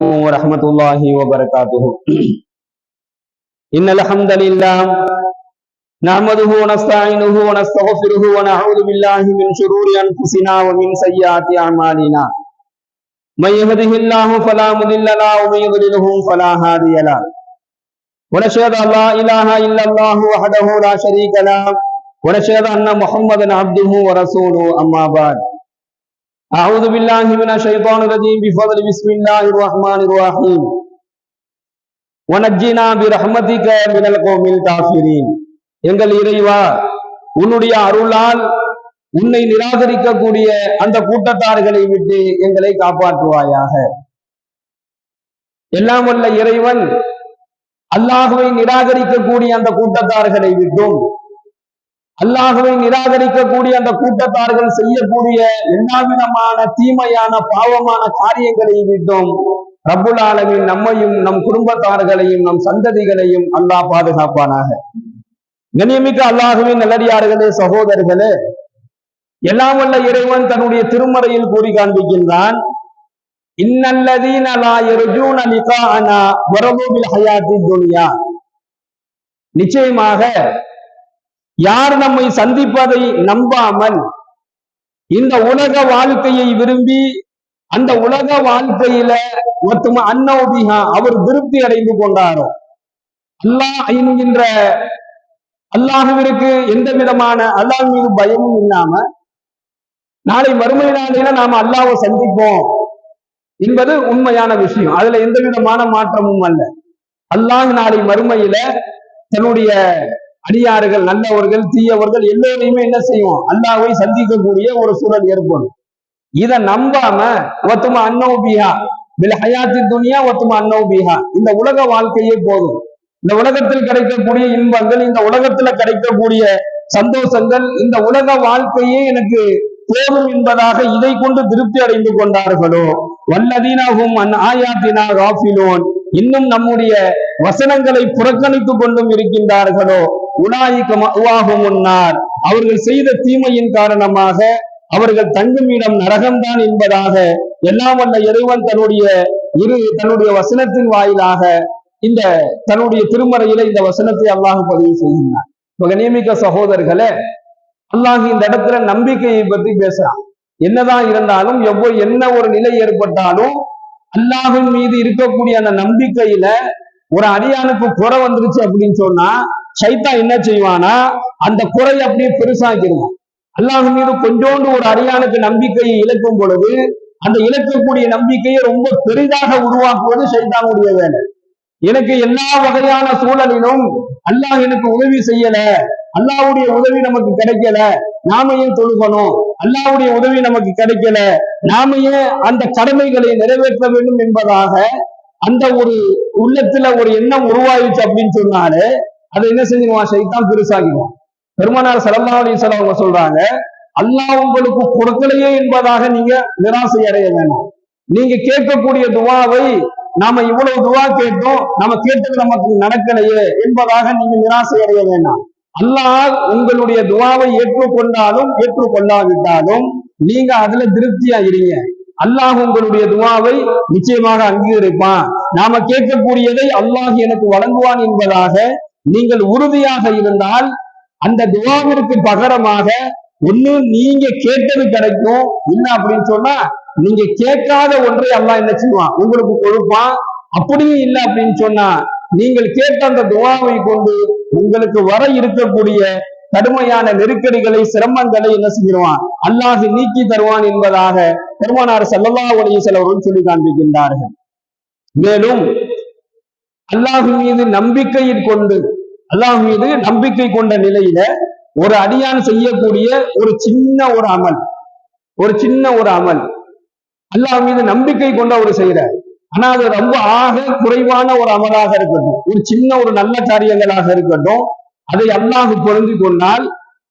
ورحمة الله وبركاته. إن الحمد لله نحمده ونستعينه ونستغفره ونعوذ بالله من شرور أنفسنا ومن سيئات أعمالنا. من يهده الله فلا مضل له ومن يضلله فلا هادي له. ونشهد أن لا إله إلا الله وحده لا شريك له ونشهد أن محمدا عبده ورسوله. أما بعد، أعوذ بالله من الشيطان الرجيم بفضل بسم الله الرحمن الرحيم. ونجنا برحمتك من القوم الكافرين. எங்கள் இறைவா, உன்னுடைய அருளால் உன்னை நிராகரிக்கக்கூடிய அந்த கூட்டத்தார்களை விட்டு எங்களை காப்பாற்றுவாயாக. எல்லாம் வல்ல இறைவன் அல்லாஹுவை நிராகரிக்கக்கூடிய அந்த கூட்டத்தார்களை விட்டும், அல்லாஹுவை நிராகரிக்கக்கூடிய அந்த கூட்டத்தார்கள் செய்யக்கூடிய எல்லா விதமான தீமையான பாவமான காரியங்களை விட்டும் ரப்புல் ஆலமீன் நம்மையும் நம் குடும்பத்தார்களையும் நம் சந்ததிகளையும் அல்லாஹ் பாதுகாப்பானாக. கண்ணியமிக்க அல்லாஹுவின் நல்லடியார்களே, சகோதரர்களே, எல்லாம் வல்ல இறைவன் தன்னுடைய திருமறையில் கூறி காண்பிக்கின்றான், இன்னல்லதீன லா யர்ஜூன லிகாஅனா வரது பில் ஹயாத்தி துன்யா. நிச்சயமாக யார் நம்மை சந்திப்பதை நம்பாமல் இந்த உலக வாழ்க்கையை விரும்பி அந்த உலக வாழ்க்கையில ஒத்தும அன்னௌபிஹா அவர் திருப்தி அடைந்து கொண்டாரோ, அல்லாஹ் என்கின்ற அல்லாஹுவிற்கு எந்த விதமான அல்லாஹ் மீது பயமும் இல்லாம நாளை மறுமை நாளையில நாம அல்லாஹ்வை சந்திப்போம் என்பது உண்மையான விஷயம். அதுல எந்த விதமான மாற்றமும் அல்ல. அல்லாஹ் நாளை மறுமையில தன்னுடைய அடியார்கள், நல்லவர்கள், தீயவர்கள் எல்லோரையுமே என்ன செய்வோம், அல்லாஹ்வை சந்திக்கக்கூடிய ஒரு சூழல் ஏற்படும். இதை நம்பாம ஒத்தும அன்னௌபிஹா பில் ஹயாத்தி துன்யா ஒத்தும அன்னௌபிஹா, இந்த உலக வாழ்க்கையே போதும், இந்த உலகத்தில் கிடைக்கக்கூடிய இன்பங்கள், இந்த உலகத்துல கிடைக்கக்கூடிய சந்தோஷங்கள், இந்த உலக வாழ்க்கையே எனக்கு போதும் என்பதாக இதை கொண்டு திருப்தி அடைந்து கொண்டார்களோ, வல்லதீனஹும் அன் ஆயாத்தினா காஃபிலூன், இன்னும் நம்முடைய வசனங்களை புறக்கணித்துக் கொண்டும் இருக்கின்றார்களோ, உலாயிக மஅவாஹும் முன்னார், அவர்கள் செய்த தீமையின் காரணமாக அவர்கள் தங்கும் இடம் நரகம்தான் என்பதாக எல்லாம் வல்ல இறைவன் தன்னுடைய வசனத்தின் வாயிலாக இந்த தன்னுடைய திருமறையில இந்த வசனத்தை அல்லாஹ் பதிவு செய்கின்றான். கண்ணியமிக்க சகோதரர்களே, அல்லாஹ் இந்த இடத்துல நம்பிக்கையை பற்றி பேசுறான். என்னதான் இருந்தாலும் என்ன ஒரு நிலை ஏற்பட்டாலும் அல்லாஹின் மீது இருக்கக்கூடிய அந்த நம்பிக்கையில ஒரு அடியானுக்கு குறை வந்துருச்சு அப்படின்னு சொன்னா சைத்தான் என்ன செய்வானா, அந்த குறையை அப்படியே பெருசாக்கிடுவான். அல்லாஹ் மீது கொஞ்சோண்டு ஒரு அடியானுக்கு நம்பிக்கையை இழக்கும் பொழுது அந்த இழக்கக்கூடிய நம்பிக்கையை ரொம்ப பெரிதாக உருவாக்குவது சைத்தானுடைய வேலை. எனக்கு எல்லா வகையான சூழலிலும் அல்லாஹ் எனக்கு உதவி செய்யல, அல்லாஹ்வுடைய உதவி நமக்கு கிடைக்கல, நாம ஏன் தொழுகணும், அல்லாஹ்வுடைய உதவி நமக்கு கிடைக்கல, நாம ஏன் அந்த கடமைகளை நிறைவேற்ற வேண்டும் என்பதாக அந்த ஒரு உள்ளத்துல ஒரு எண்ணம் உருவாயிடுச்சு அப்படின்னு சொன்னாலே அதை என்ன செஞ்சிருவான், சைத்தான் பெருசாகிடுவான். பெருமானார் ஸல்லல்லாஹு அலைஹி வஸல்லம் அவங்க சொல்றாங்க, அல்லாஹ் உங்களுக்கு கொடுக்கலையே என்பதாக நீங்க நிராசை அடைய வேண்டாம். நீங்க கேட்கக்கூடிய துவாவை நாம இவ்வளவு துவா கேட்டோம், நம்ம கேட்டது நமக்கு நடக்கலையே என்பதாக நீங்க நிராசை அடைய வேண்டாம். அல்லாஹ் உங்களுடைய துவாவை ஏற்றுக்கொண்டாலும் ஏற்றுக்கொள்ளாவிட்டாலும் நீங்க அதுல திருப்தியா இருங்க. அல்லாஹ் உங்களுடைய துவாவை நிச்சயமாக அங்கீகரிப்பான். நாம கேட்கக்கூடியதை அல்லாஹ் எனக்கு வழங்குவான் என்பதாக நீங்கள் உறுதியாக இருந்தால் அந்த துவாவிற்கு பகரமாக ஒண்ணு நீங்க கேட்டது கிடைக்கும், இல்ல அப்படின்னு சொன்னா நீங்க கேட்காத ஒன்றை அல்லாஹ் என்ன செய்வான், உங்களுக்கு கொடுப்பான். அப்படியும் இல்லை அப்படின்னு சொன்னா நீங்கள் கேட்ட அந்த துவாவை கொண்டு உங்களுக்கு வர இருக்கக்கூடிய கடுமையான நெருக்கடிகளை, சிரமங்களை என்ன செஞ்சிருவான், அல்லாஹ் நீக்கி தருவான் என்பதாக பெருமானார் ஸல்லல்லாஹு அலைஹி வஸல்லம் சொல்லி காண்பிக்கின்றார்கள். மேலும் அல்லாஹ் மீது நம்பிக்கை கொண்ட நிலையில ஒரு அடியான் செய்யக்கூடிய ஒரு சின்ன ஒரு அமல் அல்லாஹ் மீது நம்பிக்கை கொண்ட ஒரு செய்யற, ஆனா அது ரொம்ப குறைவான ஒரு அமலாக இருக்கட்டும், ஒரு சின்ன ஒரு நல்ல காரியங்களாக இருக்கட்டும், அதை அல்லாஹ் பொருந்தி கொண்டால்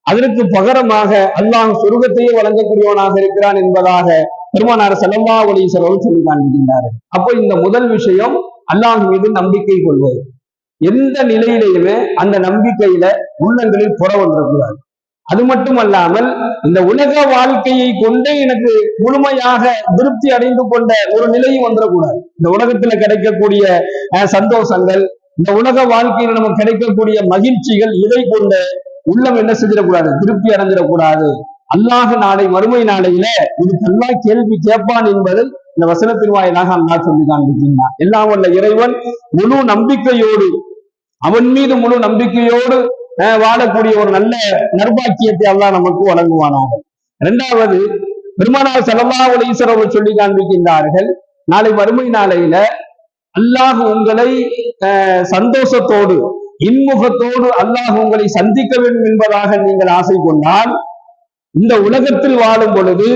அதற்கு பகரமாக அல்லாஹ் சொர்க்கத்தையே வழங்கக்கூடியவனாக இருக்கிறான் என்பதாக பெருமானார் ஸல்லல்லாஹு அலைஹி வஸல்லம் சொல்லி காண்பிக்கின்றார்கள். அப்போ இந்த முதல் விஷயம் அல்லாஹ் மீது நம்பிக்கை கொள்வது. எந்த நிலையிலேயுமே அந்த நம்பிக்கையில உள்ளங்களில் புற வந்துடக்கூடாது. அது மட்டுமல்லாமல் இந்த உலக வாழ்க்கையை கொண்டு எனக்கு முழுமையாக திருப்தி அடைந்து கொண்ட ஒரு நிலையும் வந்துடக்கூடாது. இந்த உலகத்துல கிடைக்கக்கூடிய சந்தோஷங்கள், இந்த உலக வாழ்க்கையில் நமக்கு கிடைக்கக்கூடிய மகிழ்ச்சிகள், இதை கொண்ட உள்ளம் என்ன செஞ்சிடக்கூடாது, திருப்தி அடைஞ்சிடக்கூடாது. அல்லாஹ் நாளை மறுமை நாளையில இதுக்கெல்லாம் கேள்வி கேட்பான் என்பதை இந்த வசனத்தின் வாயிலாக அல்லாஹ் சொல்லி காண்பிக்கின்றான். எல்லாம் வல்ல இறைவன் முழு நம்பிக்கையோடு, அவன் மீது முழு நம்பிக்கையோடு வாழக்கூடிய ஒரு நல்ல நற்பாக்கியத்தை அல்லாஹ் நமக்கு வழங்குவானாக. இரண்டாவது, பெருமானார் ஸல்லல்லாஹு அலைஹி வஸல்லம் சொல்லி காண்பிக்கின்றார்கள், நாளை மறுமை நாளையில அல்லாஹ் உங்களை சந்தோஷத்தோடு இன்முகத்தோடு அல்லாஹ் உங்களை சந்திக்க வேண்டும் என்பதாக நீங்கள் ஆசை கொண்டால், இந்த உலகத்தில் வாழும் பொழுது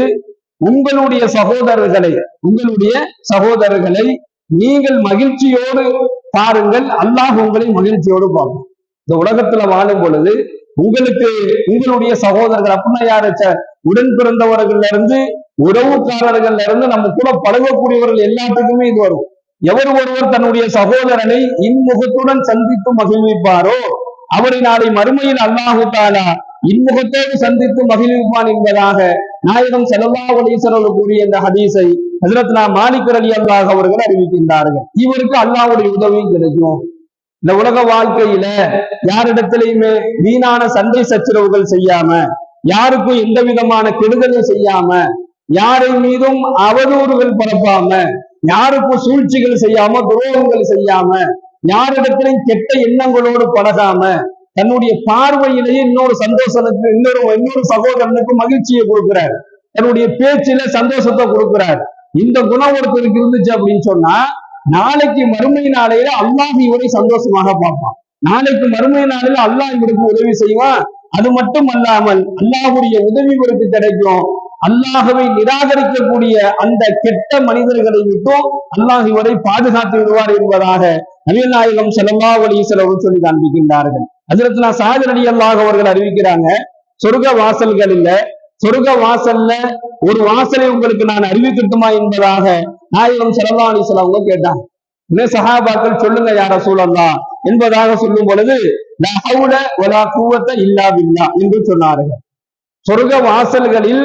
உங்களுடைய சகோதரர்களை நீங்கள் மகிழ்ச்சியோடு பாருங்கள், அல்லாஹ் உங்களை மகிழ்ச்சியோடு பார்க்கும். இந்த உலகத்துல வாழும் பொழுது உங்களுடைய சகோதரர்கள் அப்படின்னா யாரு, உடன் பிறந்தவர்கள்ல இருந்து உறவுக்காரர்கள்ல இருந்து நம்ம கூட பழகக்கூடியவர்கள் எல்லாத்துக்குமே இது வரும். எவர் ஒருவர் தன்னுடைய சகோதரனை இன்முகத்துடன் சந்தித்து மகிழ்விப்பாரோ அவரை நாளை மறுமையில் அல்லாஹு தஆலா இன்முகத்தோடு சந்தித்து மகிழ்விப்பான் என்பதாக நாயகம் ஸல்லல்லாஹு அலைஹி வஸல்லம் கூறிய இந்த ஹதீஸை ஹஜ்ரத் மாலிக் ரலியல்லாஹு அவர்கள் அறிவிக்கின்றார்கள். இவருக்கு அல்லாஹ்வுடைய உதவியும் கிடைக்கும். இந்த உலக வாழ்க்கையில யாரிடத்திலையுமே வீணான சண்டை சச்சரவுகள் செய்யாம, யாருக்கும் எந்த விதமான கெடுதலும் செய்யாம, யாரை மீதும் அவதூறுகள் பரப்பாம, யாருக்கும் சூழ்ச்சிகள் செய்யாம, துரோகங்கள் செய்யாம, யாரிடத்திலையும் கெட்ட எண்ணங்களோடு பழகாம, தன்னுடைய பார்வையிலேயே இன்னொரு சந்தோஷத்துக்கு இன்னொரு சகோதரனுக்கு மகிழ்ச்சியை கொடுக்கிறார், தன்னுடைய பேச்சில சந்தோஷத்தை கொடுக்கிறார். இந்த குணம் ஒருத்தருக்கு இருந்துச்சு அப்படின்னு சொன்னா நாளைக்கு மறுமை நாளையில அல்லாஹ் இவரை சந்தோஷமாக பார்ப்பான். நாளைக்கு மறுமை நாளையில அல்லாஹ் இவருக்கு உதவி செய்வான். அது மட்டும் அல்லாமல் அல்லாஹுடைய உதவி இவருக்கு கிடைக்கும். அல்லாஹவை நிராகரிக்கக்கூடிய அந்த கெட்ட மனிதர்களை விட்டும் அல்லாஹ் இவரை பாதுகாத்து விடுவார் என்பதாக நபிகள் நாயகம் ஸல்லல்லாஹு அலைஹி வஸல்லம் சொல்லி காண்பிக்கின்றார்கள். ஹஜ்ரத் ஸஅத் ரலியல்லாஹு அவர்கள் அறிவிக்கிறாங்க, சொர்க்க வாசல்ல ஒரு வாசலை உங்களுக்கு நான் அறிவிக்கட்டுமா என்பதாக நாயகம் ஸல்லல்லாஹு அலைஹி வஸல்லம் கேட்டாங்க. இன்னும் சஹாபாக்கள் சொல்லுங்க யா ரசூலல்லாஹ் என்பதாக சொல்லும் பொழுது லா ஹவுல வலா குவத்த இல்லா பில்லாஹ் என்று சொன்னார்கள். சொர்க்க வாசல்களில்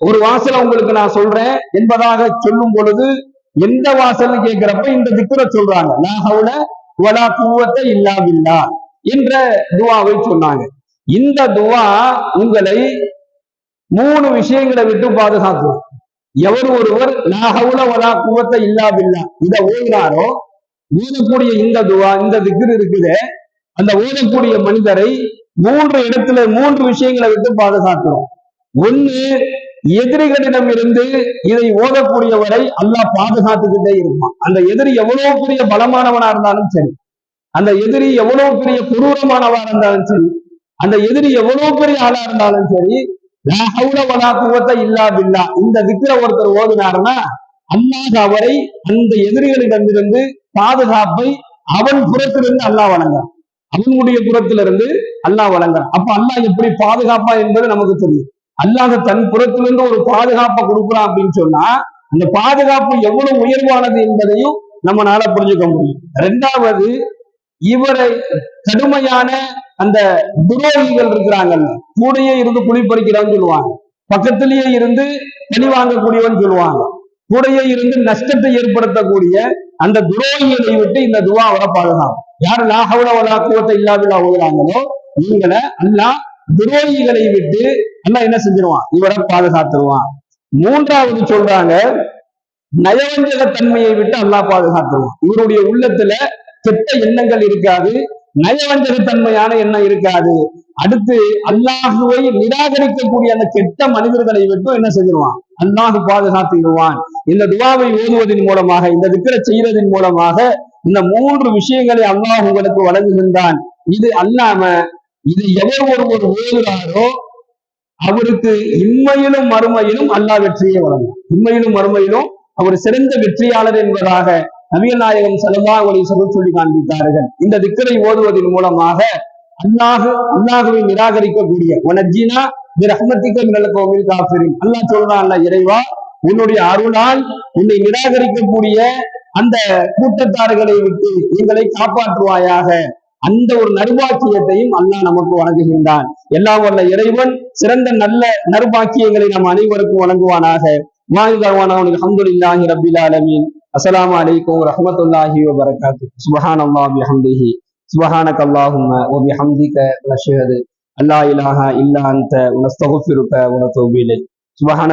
ஒரு வாசலை உங்களுக்கு நான் சொல்றேன் என்பதாக சொல்லும் பொழுது எந்த வாசல் கேட்கிறப்ப இந்த திக்ரை சொல்றாங்க, லா ஹவுல வலா குவத்த இல்லா பில்லாஹ் என்ற துவாவை சொன்னாங்க. இந்த துவா உங்களை 3 விஷயங்களை விட்டு பாதுகாக்கும். எவர் ஒருவர் லா ஹவுல வலா குவத்த இல்லா பில்லாஹ் இதை ஓதினாரோ, ஓதக்கூடிய இந்த துவா, இந்த திக்ர் இருக்குது, அந்த ஓதக்கூடிய மனிதரை 3 இடத்துல 3 விஷயங்களை விட்டு பாதுகாக்கிறோம். ஒண்ணு, எதிரிகளிடம் இருந்து இதை ஓதக்கூடியவரை அல்லாஹ் பாதுகாத்துக்கிட்டே இருப்பான். அந்த எதிரி எவ்வளவு பெரிய பலமானவனா இருந்தாலும் சரி, அந்த எதிரி எவ்வளவு பெரிய கொடூரமானவா இருந்தாலும் சரி, அந்த எதிரி எவ்வளவு பெரிய ஆளா இருந்தாலும் சரி, லா ஹவுல வலா குவத்த இல்லா பில்லாஹ் இந்த திக்ரை ஒருத்தர் ஓதினாருன்னா அல்லாஹ் அவரை அந்த எதிரிகளிடமிருந்து பாதுகாப்பை அவன் புறத்திலிருந்து அல்லாஹ் வழங்குறான், அவனுடைய புறத்திலிருந்து அல்லாஹ் வழங்குறான். அப்ப அல்லாஹ் எப்படி பாதுகாப்பா என்பது நமக்கு தெரியும். அல்லாஹ் தன் புறத்திலிருந்து ஒரு பாதுகாப்பை கொடுக்குறான் அப்படின்னு சொன்னா அந்த பாதுகாப்பு எவ்வளவு உயர்வானது என்பதையும் நம்மளால புரிஞ்சுக்க முடியும். 2வது, இவரை கடுமையான அந்த துரோகிகள் இருக்கிறாங்கல்ல, கூடையே இருந்து குளிப்பறிக்கிறவன் சொல்லுவாங்க, பக்கத்திலேயே இருந்து பழி வாங்கக்கூடியவன் சொல்லுவாங்க, கூடையே இருந்து நஷ்டத்தை ஏற்படுத்தக்கூடிய அந்த துரோகிகளை விட்டு இந்த துவா அவரை பாதுகாக்கும். யாரு லா ஹவுல வலா குவத்த இல்லா பில்லாஹ் ஓதுறாங்களோ இவங்களை அல்லாஹ் துரோகிகளை விட்டு அல்லாஹ் என்ன செஞ்சிருவான், இவரை பாதுகாத்துருவான். 3வது சொல்றாங்க, நயவஞ்சக தன்மையை விட்டு அல்லாஹ் பாதுகாத்துருவான். இவருடைய உள்ளத்துல கெட்ட எண்ணங்கள் இருக்காது, நயவஞ்சகத்தன்மையான எண்ணம் இருக்காது. அடுத்து அல்லாஹுவை நிராகரிக்கக்கூடிய அந்த கெட்ட மனிதர்களை விட்டு என்ன செஞ்சிருவான், அல்லாஹ் பாதுகாத்துவான். இந்த துவாவை ஓதுவதன் மூலமாக, இந்த திக்ரை செய்யறதன் மூலமாக இந்த 3 விஷயங்களை அல்லாஹ் உங்களுக்கு வழங்குகின்றான். இது அல்லாம இது எவர் ஒருவர் ஓதுறாரோ அவருக்கு இம்மையிலும் மறுமையிலும் அல்லாஹ் வெற்றியை வழங்கும். இம்மையிலும் மறுமையிலும் அவர் சிறந்த வெற்றியாளர் என்பதாக நபிகள் நாயகம் ஸல்லல்லாஹு அலைஹி வஸல்லம் சொல்லி காண்பித்தார்கள். இந்த திக்ரை ஓதுவதன் மூலமாக அல்லாஹுவை நிராகரிக்கக்கூடிய வனஜ்ஜினா பிரஹ்மத்திக மினல் கௌமில் காஃபிரின், அல்லாஹ் சொல்றான், இறைவா உன்னுடைய அருளால் உன்னை நிராகரிக்கக்கூடிய அந்த கூட்டத்தார்களை விட்டு எங்களை காப்பாற்றுவாயாக, அந்த ஒரு நற்பாக்கியத்தையும் அல்லாஹ் நமக்கு வழங்குகின்றான். எல்லாம் வல்ல இறைவன் சிறந்த நல்ல நற்பாக்கியங்களை நம் அனைவருக்கும் வழங்குவானாக. அல்ஹம்துலில்லாஹி ரப்பில் ஆலமீன். அஸ்ஸலாமு அலைக்கும் வரஹ்மத்துல்லாஹி வபரகாத்துஹு. சுப்ஹானல்லாஹி வபிஹம்திஹி சுப்ஹானக்கல்லாஹும்ம வபிஹம்திக நஷ்ஹது அல்லா இலாஹா இல்லா அன்த நஸ்தக்ஃபிருக வ நதூபு இலைக். சுப்ஹான